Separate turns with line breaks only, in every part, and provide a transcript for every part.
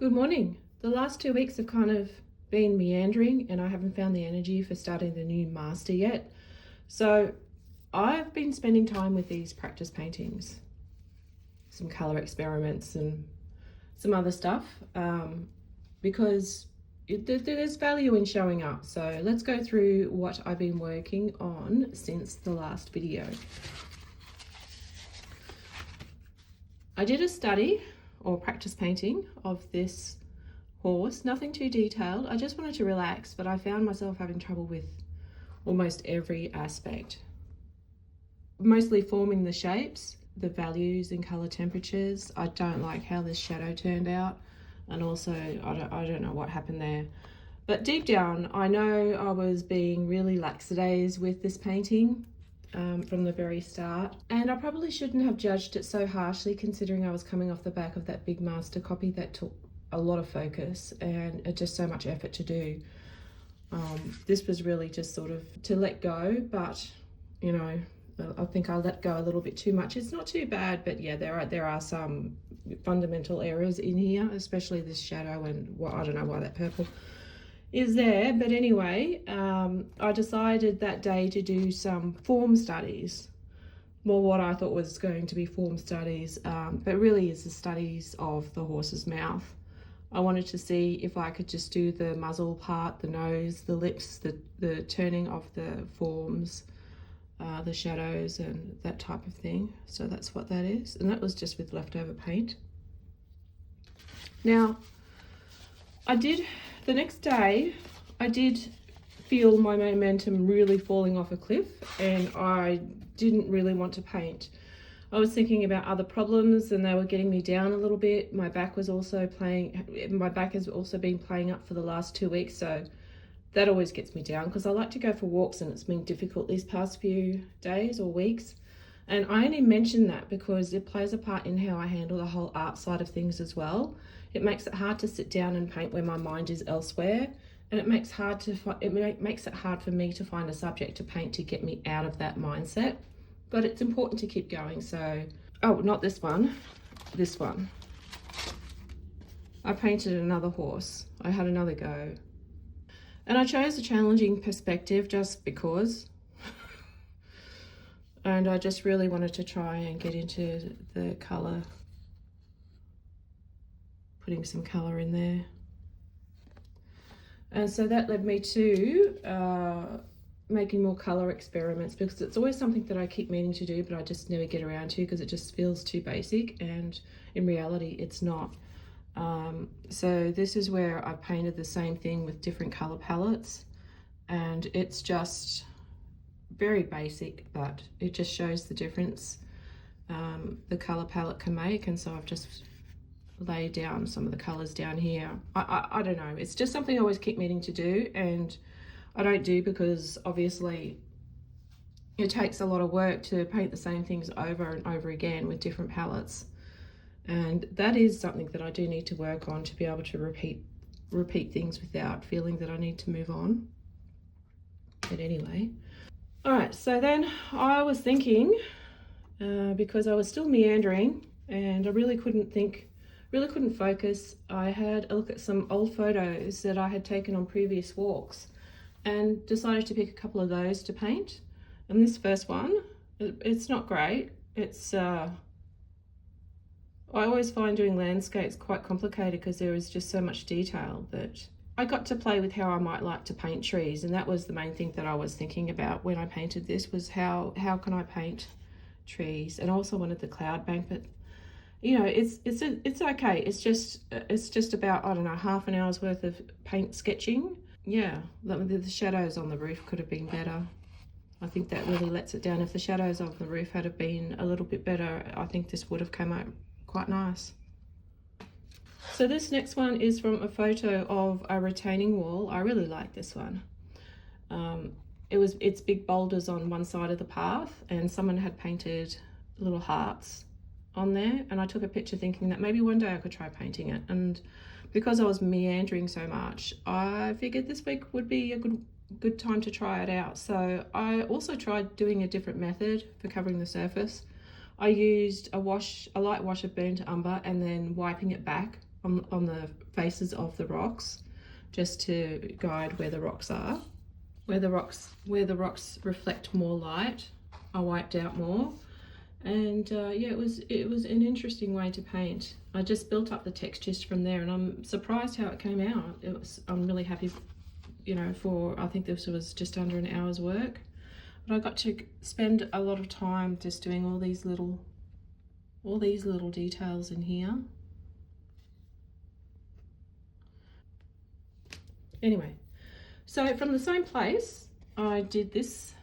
Good morning. The last 2 weeks have kind of been meandering and I haven't found the energy for starting the new master yet. So I've been spending time with these practice paintings, some colour experiments and some other stuff because there's value in showing up. So let's go through what I've been working on since the last video. I did a study or practice painting of this horse, nothing too detailed. I just wanted to relax, but I found myself having trouble with almost every aspect. Mostly forming the shapes, the values and color temperatures. I don't like how this shadow turned out, and also I don't know what happened there. But deep down, I know I was being really lackadaisical with this painting from the very start, and I probably shouldn't have judged it so harshly, considering I was coming off the back of that big master copy that took a lot of focus and just so much effort to do. This was really just sort of to let go, but you know, I think I let go a little bit too much. It's not too bad, but yeah, there are some fundamental errors in here, especially this shadow and I don't know why that purple is there. But anyway, I decided that day to do some form studies. Well, what I thought was going to be form studies, but really is the studies of the horse's mouth. I wanted to see if I could just do the muzzle part, the nose, the lips, the turning of the forms, the shadows and that type of thing. So that's what that is. And that was just with leftover paint. Now, the next day, I did feel my momentum really falling off a cliff, and I didn't really want to paint. I was thinking about other problems and they were getting me down a little bit. My back has also been playing up for the last 2 weeks, so that always gets me down because I like to go for walks and it's been difficult these past few days or weeks. And I only mention that because it plays a part in how I handle the whole art side of things as well. It makes it hard to sit down and paint when my mind is elsewhere, and it makes it hard for me to find a subject to paint to get me out of that mindset. But it's important to keep going. So, oh, not this one, this one. I painted another horse. I had another go. And I chose a challenging perspective just because. And I just really wanted to try and get into the colour, putting some colour in there. And so that led me to making more colour experiments, because it's always something that I keep meaning to do, but I just never get around to because it just feels too basic, and in reality it's not. So this is where I painted the same thing with different colour palettes, and it's just very basic, but it just shows the difference the colour palette can make. And so I've just laid down some of the colours down here. I don't know, it's just something I always keep meaning to do, and I don't do because obviously it takes a lot of work to paint the same things over and over again with different palettes, and that is something that I do need to work on, to be able to repeat things without feeling that I need to move on. But anyway, all right, so then I was thinking, because I was still meandering and I really couldn't focus, I had a look at some old photos that I had taken on previous walks and decided to pick a couple of those to paint. And this first one, it's not great. It's I always find doing landscapes quite complicated because there is just so much detail, that I got to play with how I might like to paint trees, and that was the main thing that I was thinking about when I painted this, was how can I paint trees. And I also wanted the cloud bank, but you know, it's okay. It's just about, I don't know, half an hour's worth of paint sketching. Yeah, the shadows on the roof could have been better. I think that really lets it down. If the shadows on the roof had been a little bit better, I think this would have come out quite nice. So this next one is from a photo of a retaining wall. I really like this one. It's big boulders on one side of the path, and someone had painted little hearts on there, and I took a picture thinking that maybe one day I could try painting it. And because I was meandering so much, I figured this week would be a good time to try it out. So I also tried doing a different method for covering the surface. I used a light wash of burnt umber and then wiping it back on the faces of the rocks, just to guide where the rocks are. Where the rocks reflect more light, I wiped out more. And yeah, it was an interesting way to paint. I just built up the textures from there, and I'm surprised how it came out. I'm really happy, you know, I think this was just under an hour's work. But I got to spend a lot of time just doing all these little details in here. Anyway, so from the same place, I did this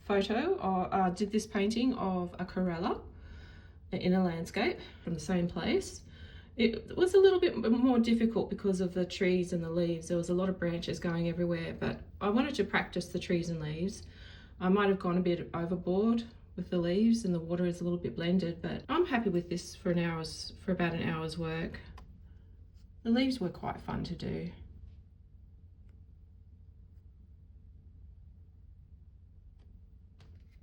did this painting of a Corella in a landscape from the same place. It was a little bit more difficult because of the trees and the leaves. There was a lot of branches going everywhere, but I wanted to practice the trees and leaves. I might have gone a bit overboard with the leaves, and the water is a little bit blended, but I'm happy with this for about an hour's work. The leaves were quite fun to do.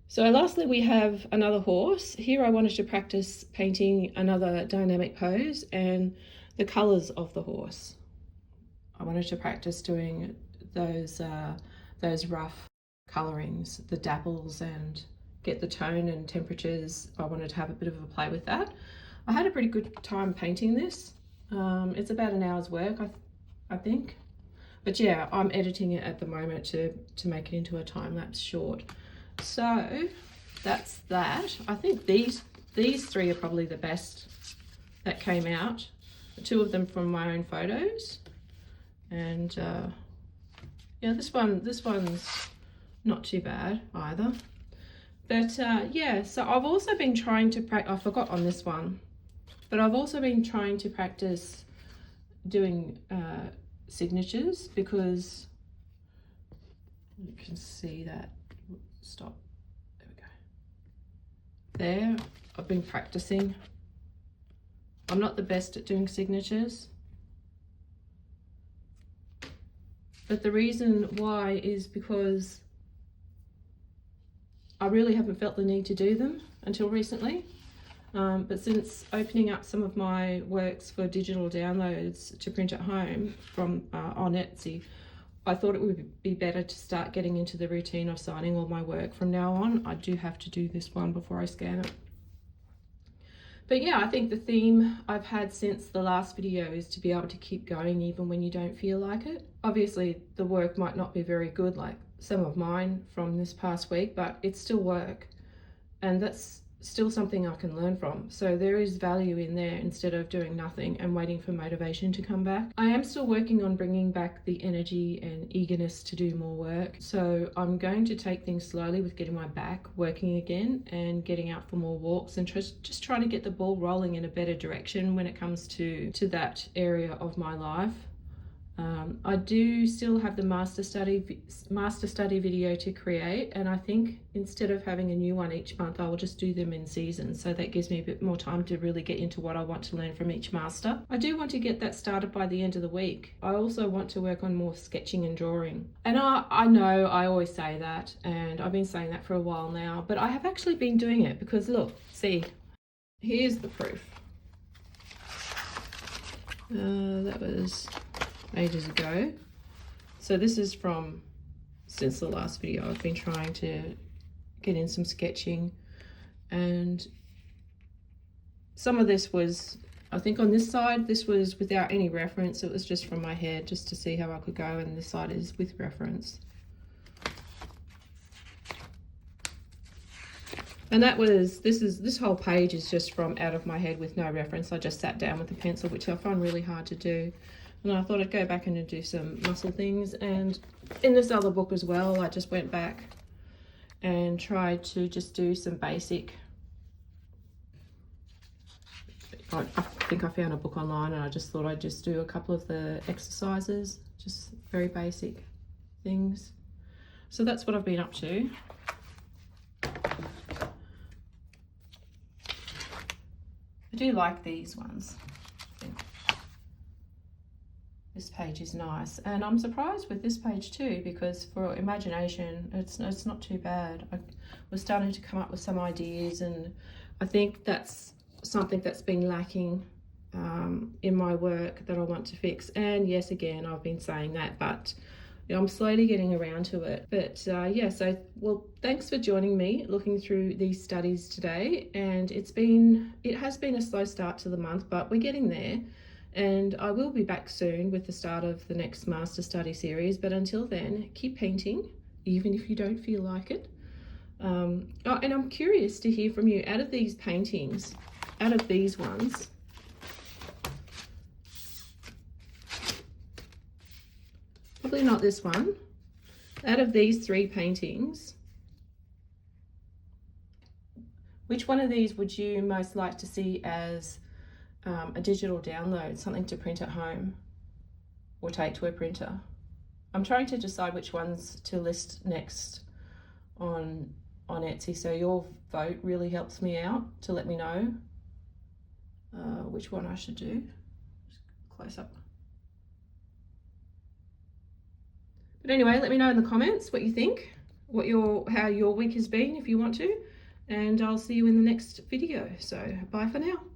So lastly, we have another horse. Here I wanted to practice painting another dynamic pose and the colors of the horse. I wanted to practice doing those rough colorings, the dapples, and get the tone and temperatures. I wanted to have a bit of a play with that. I had a pretty good time painting this. It's about an hour's work, I think. But yeah, I'm editing it at the moment to make it into a time-lapse short. So that's that. I think these three are probably the best that came out. Two of them from my own photos, and yeah, this one's not too bad either. But yeah, so I've also been trying to practice. I forgot on this one, but I've also been trying to practice doing signatures, because you can see that. Stop. There we go. There, I've been practicing. I'm not the best at doing signatures, but the reason why is because I really haven't felt the need to do them until recently. But since opening up some of my works for digital downloads to print at home from on Etsy, I thought it would be better to start getting into the routine of signing all my work from now on. I do have to do this one before I scan it. But yeah, I think the theme I've had since the last video is to be able to keep going even when you don't feel like it. Obviously, the work might not be very good like some of mine from this past week, but it's still work, and that's still something I can learn from. So there is value in there instead of doing nothing and waiting for motivation to come back. I am still working on bringing back the energy and eagerness to do more work. So I'm going to take things slowly with getting my back working again and getting out for more walks, and just trying to get the ball rolling in a better direction when it comes to that area of my life. I do still have the master study video to create, and I think instead of having a new one each month, I will just do them in seasons, so that gives me a bit more time to really get into what I want to learn from each master. I do want to get that started by the end of the week. I also want to work on more sketching and drawing, and I know I always say that, and I've been saying that for a while now, but I have actually been doing it, because look, see, here's the proof. That was ages ago. So this is from since the last video. I've been trying to get in some sketching, and some of this was, I think on this side, this was without any reference. It was just from my head, just to see how I could go, and this side is with reference. And that was, this whole page is just from out of my head with no reference. I just sat down with a pencil, which I find really hard to do. And I thought I'd go back and do some muscle things. And in this other book as well, I just went back and tried to just do some basic. I think I found a book online, and I just thought I'd just do a couple of the exercises, just very basic things. So that's what I've been up to. I do like these ones. This page is nice, and I'm surprised with this page too, because for imagination it's not too bad. I was starting to come up with some ideas, and I think that's something that's been lacking in my work that I want to fix. And yes, again, I've been saying that, but you know, I'm slowly getting around to it. But yeah, so well, thanks for joining me looking through these studies today. And it has been a slow start to the month, but we're getting there. And I will be back soon with the start of the next master study series. But until then, keep painting, even if you don't feel like it. Oh, and I'm curious to hear from you, out of these paintings, out of these ones, probably not this one, out of these 3 paintings, which one of these would you most like to see as a digital download, something to print at home or take to a printer? I'm trying to decide which ones to list next on Etsy, so your vote really helps me out to let me know which one I should do. Just close up. But anyway, let me know in the comments what you think, how your week has been if you want to, and I'll see you in the next video. So bye for now.